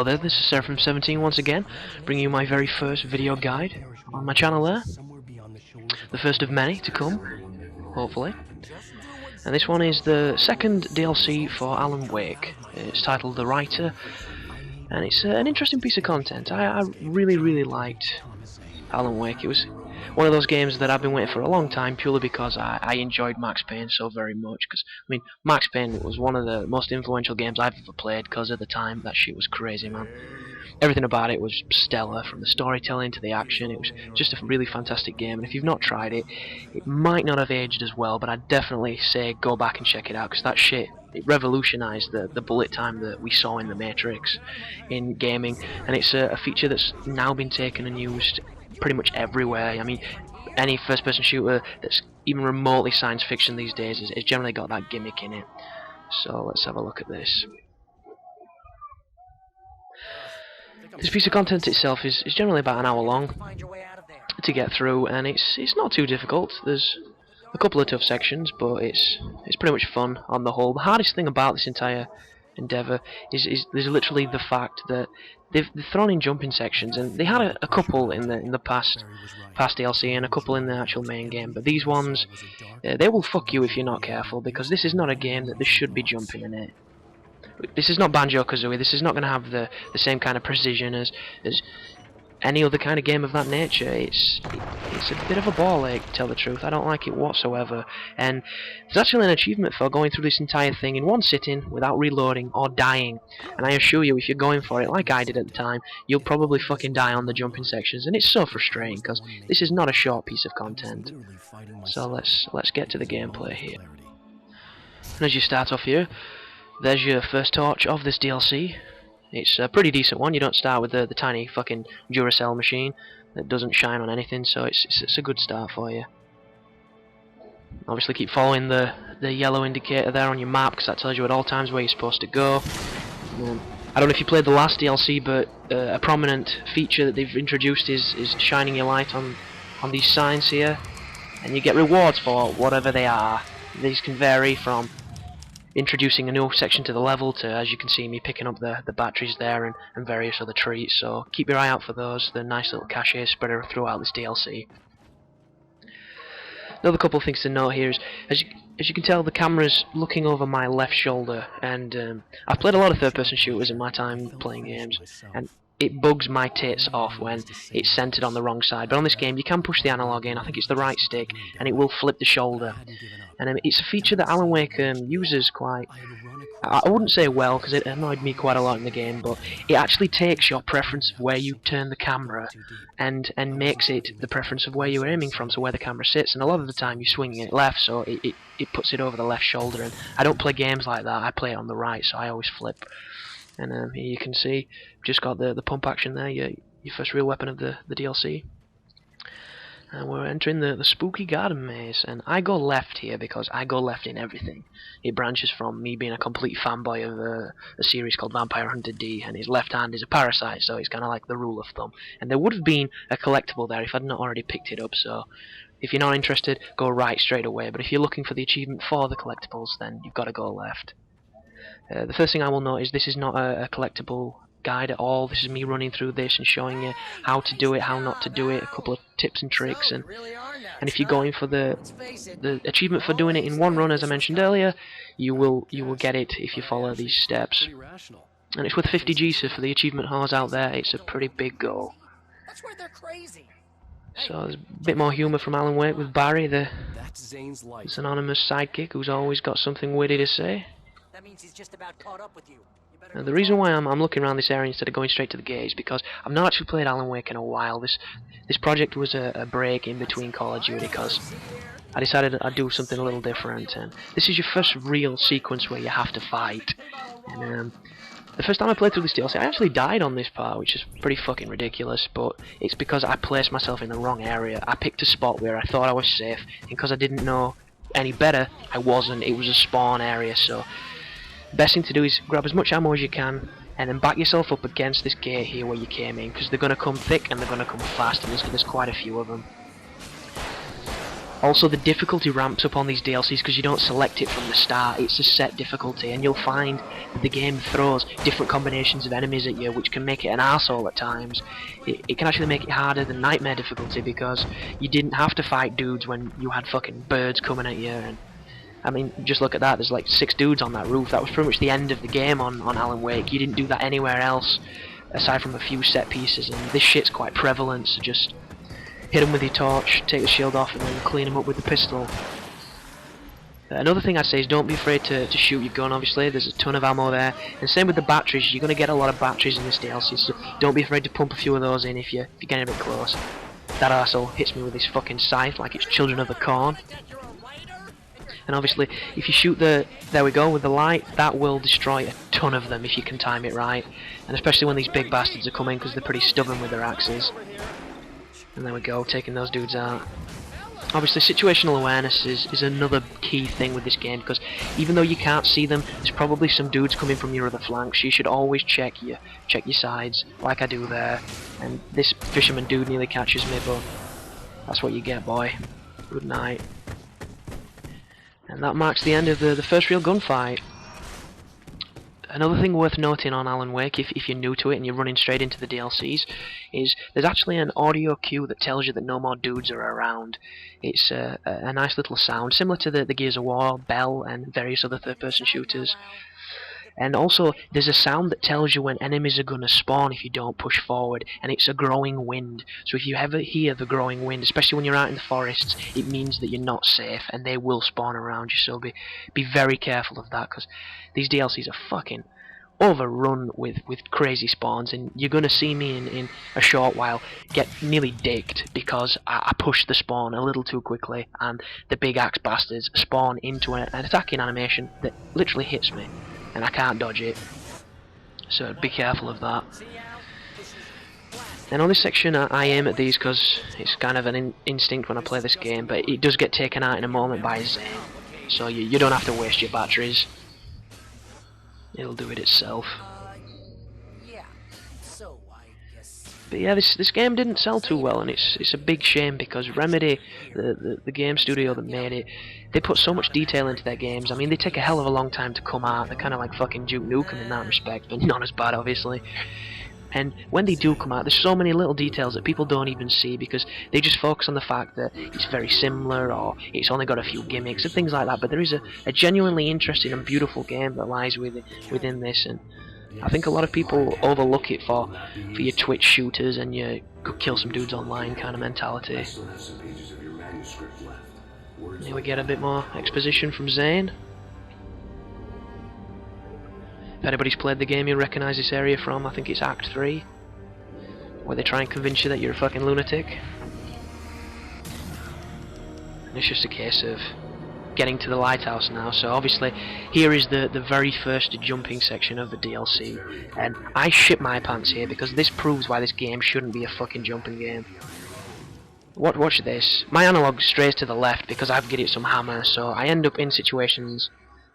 Hello there, this is Seraphim17 once again, bringing you my very first video guide on my channel there. The first of many to come, hopefully. And this one is the second DLC for Alan Wake. It's titled The Writer, and it's an interesting piece of content. I really liked Alan Wake. It was one of those games that I've been waiting for a long time, purely because I enjoyed Max Payne so very much. Because I mean, Max Payne was one of the most influential games I've ever played. Because at the time, that shit was crazy, man. Everything about it was stellar, from the storytelling to the action. It was just a really fantastic game. And if you've not tried it, it might not have aged as well, but I'd definitely say go back and check it out, because that shit, it revolutionized the bullet time that we saw in the Matrix in gaming, and it's a feature that's now been taken and used pretty much everywhere. I mean, any first-person shooter that's even remotely science fiction these days has generally got that gimmick in it. So let's have a look at this. This piece of content itself is generally about an hour long to get through, and it's not too difficult. There's a couple of tough sections, but it's pretty much fun on the whole. The hardest thing about this entire endeavour is there's literally the fact that they've thrown in jumping sections, and they had a couple in the past DLC and a couple in the actual main game, but these ones, they will fuck you if you're not careful, because this is not a game that there should be jumping in it. This is not Banjo-Kazooie. This is not going to have the same kind of precision as any other kind of game of that nature. It's a bit of a ball ache, to tell the truth. I don't like it whatsoever. And there's actually an achievement for going through this entire thing in one sitting without reloading or dying. And I assure you, if you're going for it like I did at the time, you'll probably fucking die on the jumping sections. And it's so frustrating, because this is not a short piece of content. So let's get to the gameplay here. And as you start off here, there's your first torch of this DLC. It's a pretty decent one. You don't start with the tiny fucking Duracell machine that doesn't shine on anything, so it's a good start for you. Obviously keep following the yellow indicator there on your map, because that tells you at all times where you're supposed to go. I don't know if you played the last DLC, but a prominent feature that they've introduced is shining your light on these signs here, and you get rewards for whatever they are. These can vary from introducing a new section to the level to, as you can see, me picking up the batteries there and various other treats, so keep your eye out for those. They're nice little caches spread throughout this DLC. Another couple of things to note here is, as you can tell, the camera's looking over my left shoulder, and I've played a lot of third-person shooters in my time playing games, and it bugs my tits off when it's centered on the wrong side. But on this game, you can push the analog in, I think it's the right stick, and it will flip the shoulder. And it's a feature that Alan Wake uses quite, I wouldn't say well, because it annoyed me quite a lot in the game, but it actually takes your preference of where you turn the camera and makes it the preference of where you're aiming from, so where the camera sits. And a lot of the time you're swinging it left, so it puts it over the left shoulder. And I don't play games like that, I play it on the right, so I always flip. And here you can see, just got the pump action there, your first real weapon of the DLC. And we're entering the spooky garden maze, and I go left here because I go left in everything. It branches from me being a complete fanboy of a series called Vampire Hunter D, and his left hand is a parasite, so it's kind of like the rule of thumb. And there would have been a collectible there if I'd not already picked it up, so if you're not interested, go right straight away. But if you're looking for the achievement for the collectibles, then you've got to go left. The first thing I will note is this is not a collectible guide at all. This is me running through this and showing you how to do it, how not to do it, a couple of tips and tricks, and if you're going for the achievement for doing it in one run, as I mentioned earlier, you will get it if you follow these steps. And it's worth 50 G, so for the achievement whores out there, it's a pretty big goal. So there's a bit more humour from Alan Wake with Barry, this anonymous sidekick who's always got something witty to say. That means he's just about caught up with you. Now, the reason why I'm looking around this area instead of going straight to the gate is because I've not actually played Alan Wake in a while. This project was a break in between Call of Duty, because I decided I'd do something a little different. And this is your first real sequence where you have to fight. And the first time I played through this DLC, I actually died on this part, which is pretty fucking ridiculous, but it's because I placed myself in the wrong area. I picked a spot where I thought I was safe, and because I didn't know any better, I wasn't. It was a spawn area, so best thing to do is grab as much ammo as you can and then back yourself up against this gate here where you came in, because they're going to come thick and they're going to come fast, and there's quite a few of them. Also, the difficulty ramps up on these DLCs because you don't select it from the start. It's a set difficulty, and you'll find that the game throws different combinations of enemies at you, which can make it an arsehole at times. It can actually make it harder than Nightmare difficulty because you didn't have to fight dudes when you had fucking birds coming at you. And I mean, just look at that. There's like 6 dudes on that roof. That was pretty much the end of the game on Alan Wake. You didn't do that anywhere else, aside from a few set pieces. And this shit's quite prevalent, so just hit him with your torch, take the shield off, and then clean him up with the pistol. Another thing I'd say is don't be afraid to shoot your gun, obviously. There's a ton of ammo there. And same with the batteries. You're going to get a lot of batteries in this DLC, so don't be afraid to pump a few of those in if you're getting a bit close. That arsehole hits me with his fucking scythe like it's Children of the Corn. And obviously, if you shoot there we go, with the light, that will destroy a ton of them if you can time it right. And especially when these big bastards are coming, because they're pretty stubborn with their axes. And there we go, taking those dudes out. Obviously, situational awareness is another key thing with this game, because even though you can't see them, there's probably some dudes coming from your other flanks. You should always check your sides, like I do there. And this fisherman dude nearly catches me, but that's what you get, boy. Good night. And that marks the end of the first real gunfight. Another thing worth noting on Alan Wake, if you're new to it and you're running straight into the DLCs, is there's actually an audio cue that tells you that no more dudes are around. It's a nice little sound, similar to the Gears of War, Bell, and various other third-person shooters. And also, there's a sound that tells you when enemies are going to spawn if you don't push forward, and it's a growing wind. So if you ever hear the growing wind, especially when you're out in the forests, it means that you're not safe, and they will spawn around you, so be very careful of that, because these DLCs are fucking overrun with crazy spawns, and you're going to see me in a short while get nearly dicked because I pushed the spawn a little too quickly, and the big axe bastards spawn into an attacking animation that literally hits me. And I can't dodge it, so be careful of that. And on this section I aim at these because it's kind of an instinct when I play this game, but it does get taken out in a moment by Zane, so you don't have to waste your batteries. It'll do it itself. But yeah, this game didn't sell too well, and it's a big shame because Remedy, the game studio that made it, they put so much detail into their games. I mean, they take a hell of a long time to come out. They're kind of like fucking Duke Nukem in that respect, but not as bad, obviously. And when they do come out, there's so many little details that people don't even see because they just focus on the fact that it's very similar or it's only got a few gimmicks and things like that. But there is a genuinely interesting and beautiful game that lies within this, and I think a lot of people overlook it for your Twitch shooters and your go kill some dudes online kind of mentality. Here we get a bit more exposition from Zane. If anybody's played the game, you'll recognise this area from, I think it's Act 3, where they try and convince you that you're a fucking lunatic. And it's just a case of getting to the lighthouse now. So obviously here is the very first jumping section of the DLC, and I shit my pants here because this proves why this game shouldn't be a fucking jumping game. Watch this. My analog strays to the left because I've given it some hammer, so I end up in situations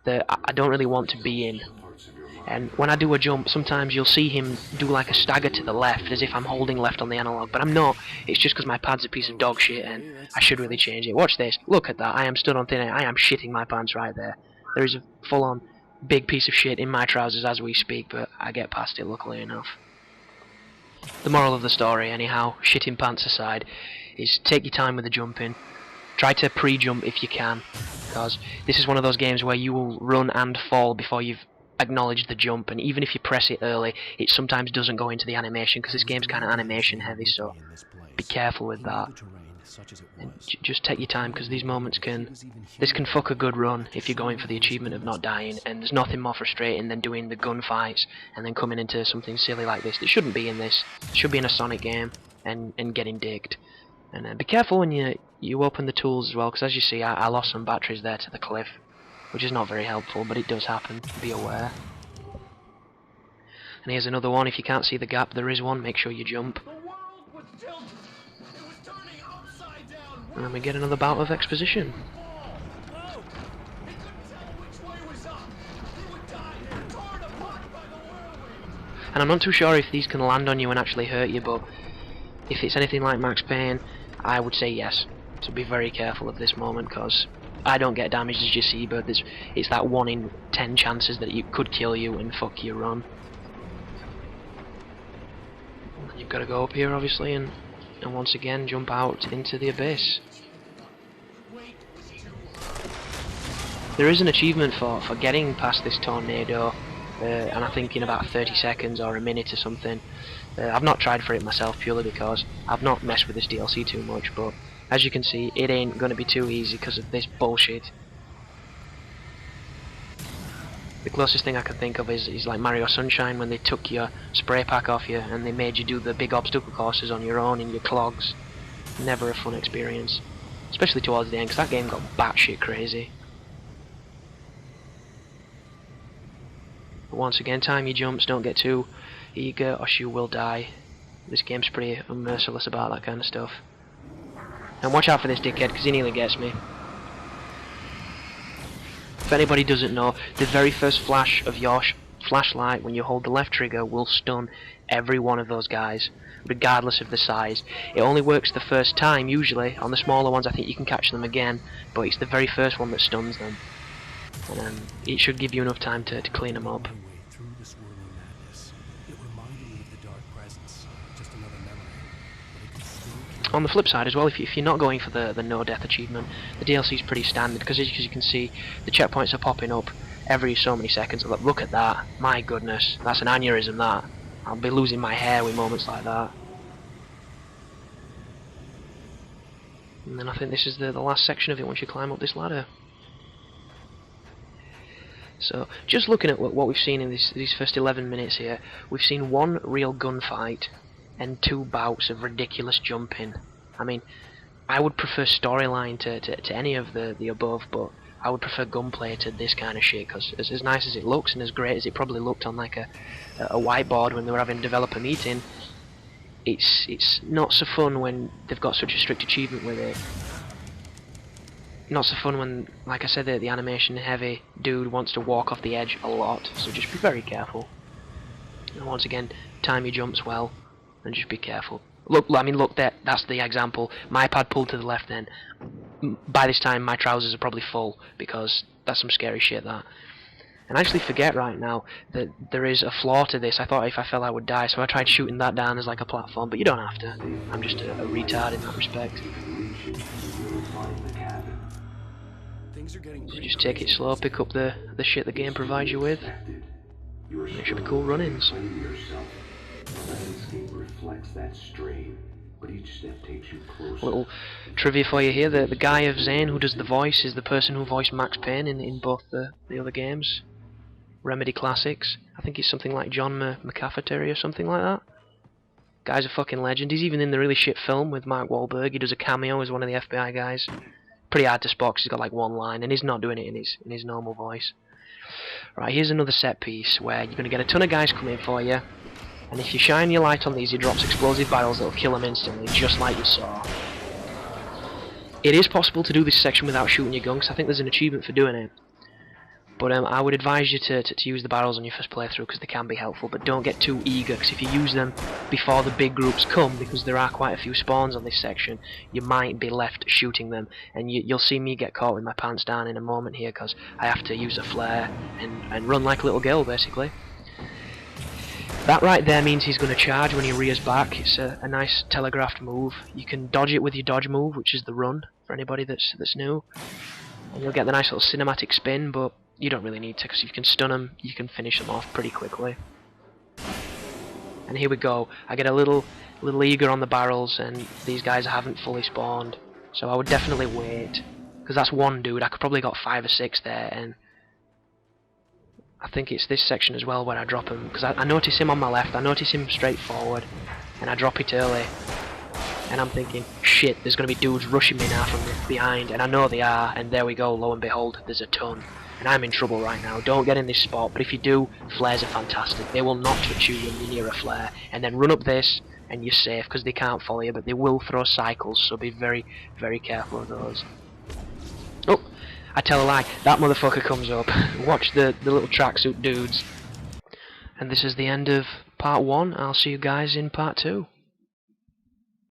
that I don't really want to be in. And when I do a jump, sometimes you'll see him do like a stagger to the left as if I'm holding left on the analog, but I'm not. It's just because my pad's a piece of dog shit and I should really change it. Watch this. Look at that. I am stood on thin air. I am shitting my pants right there. There is a full-on big piece of shit in my trousers as we speak, but I get past it luckily enough. The moral of the story, anyhow, shitting pants aside, is take your time with the jumping. Try to pre-jump if you can, because this is one of those games where you will run and fall before you've acknowledge the jump, and even if you press it early, it sometimes doesn't go into the animation because this game's kind of animation heavy, so be careful with that. And just take your time because these moments can fuck a good run if you're going for the achievement of not dying, and there's nothing more frustrating than doing the gunfights and then coming into something silly like this. It shouldn't be in this. It should be in a Sonic game and getting digged. And be careful when you open the tools as well, because as you see I lost some batteries there to the cliff, which is not very helpful, but it does happen. Be aware. And here's another one. If you can't see the gap, there is one. Make sure you jump. And then we get another bout of exposition. And I'm not too sure if these can land on you and actually hurt you, but if it's anything like Max Payne, I would say yes. So be very careful of this moment, because I don't get damaged as you see, but it's that 1 in 10 chances that it could kill you and fuck your run. And you've got to go up here, obviously, and once again jump out into the abyss. There is an achievement for getting past this tornado, and I think in about 30 seconds or a minute or something. I've not tried for it myself purely because I've not messed with this DLC too much, but as you can see, it ain't going to be too easy because of this bullshit. The closest thing I can think of is like Mario Sunshine, when they took your spray pack off you and they made you do the big obstacle courses on your own in your clogs. Never a fun experience, especially towards the end, because that game got batshit crazy. But once again, time your jumps, don't get too eager or you will die. This game's pretty unmerciless about that kind of stuff. And watch out for this dickhead, because he nearly gets me. If anybody doesn't know, the very first flash of your flashlight when you hold the left trigger will stun every one of those guys, regardless of the size. It only works the first time, usually. On the smaller ones I think you can catch them again, but it's the very first one that stuns them. And it should give you enough time to clean them up. On the flip side as well, if you're not going for the no death achievement, the DLC is pretty standard, because as you can see, the checkpoints are popping up every so many seconds. Look at that, my goodness, that's an aneurysm, that. I'll be losing my hair with moments like that. And then I think this is the last section of it once you climb up this ladder. So, just looking at what we've seen in these first 11 minutes here, we've seen 1 real gunfight and 2 bouts of ridiculous jumping. I mean, I would prefer storyline to any of the above, but I would prefer gunplay to this kind of shit, because as nice as it looks and as great as it probably looked on like a whiteboard when they were having a developer meeting, it's not so fun when they've got such a strict achievement with it. Not so fun when, like I said, the animation heavy dude wants to walk off the edge a lot, so just be very careful. And once again, time your jumps well, and just be careful. Look, I mean, look, that's the example. My pad pulled to the left then. By this time, my trousers are probably full, because that's some scary shit, that. And I actually forget right now that there is a flaw to this. I thought if I fell I would die, so I tried shooting that down as like a platform, but you don't have to. I'm just a retard in that respect. So just take it slow, pick up the shit the game provides you with, and it should be cool run-ins. Little trivia for you here, the guy of Zane who does the voice is the person who voiced Max Payne in both the other games. Remedy Classics. I think it's something like John McCafferty or something like that. Guy's a fucking legend. He's even in the really shit film with Mark Wahlberg. He does a cameo as one of the FBI guys. Pretty hard to spot because he's got like 1 line, and he's not doing it in his normal voice. Right, here's another set piece where you're going to get a ton of guys coming for you, and if you shine your light on these, he drops explosive barrels that'll kill them instantly, just like you saw. It is possible to do this section without shooting your gun, because I think there's an achievement for doing it. But I would advise you to use the barrels on your first playthrough, because they can be helpful, but don't get too eager, because if you use them before the big groups come, because there are quite a few spawns on this section, you might be left shooting them, and you'll see me get caught with my pants down in a moment here, because I have to use a flare and run like a little girl, basically. That right there means he's going to charge when he rears back. It's a nice telegraphed move. You can dodge it with your dodge move, which is the run, for anybody that's new. And you'll get the nice little cinematic spin, but you don't really need to, because if you can stun them, you can finish them off pretty quickly. And here we go. I get a little eager on the barrels, and these guys haven't fully spawned. So I would definitely wait, because that's 1 dude. I could probably got 5 or 6 there, and I think it's this section as well where I drop him, because I notice him on my left, I notice him straight forward, and I drop it early. And I'm thinking, shit, there's going to be dudes rushing me now from behind, and I know they are, and there we go, lo and behold, there's a ton. And I'm in trouble right now. Don't get in this spot, but if you do, flares are fantastic. They will not touch you when you're near a flare. And then run up this, and you're safe, because they can't follow you, but they will throw cycles, so be very, very careful of those. Oh, I tell a lie, that motherfucker comes up. Watch the little tracksuit dudes. And this is the end of part 1. I'll see you guys in part 2.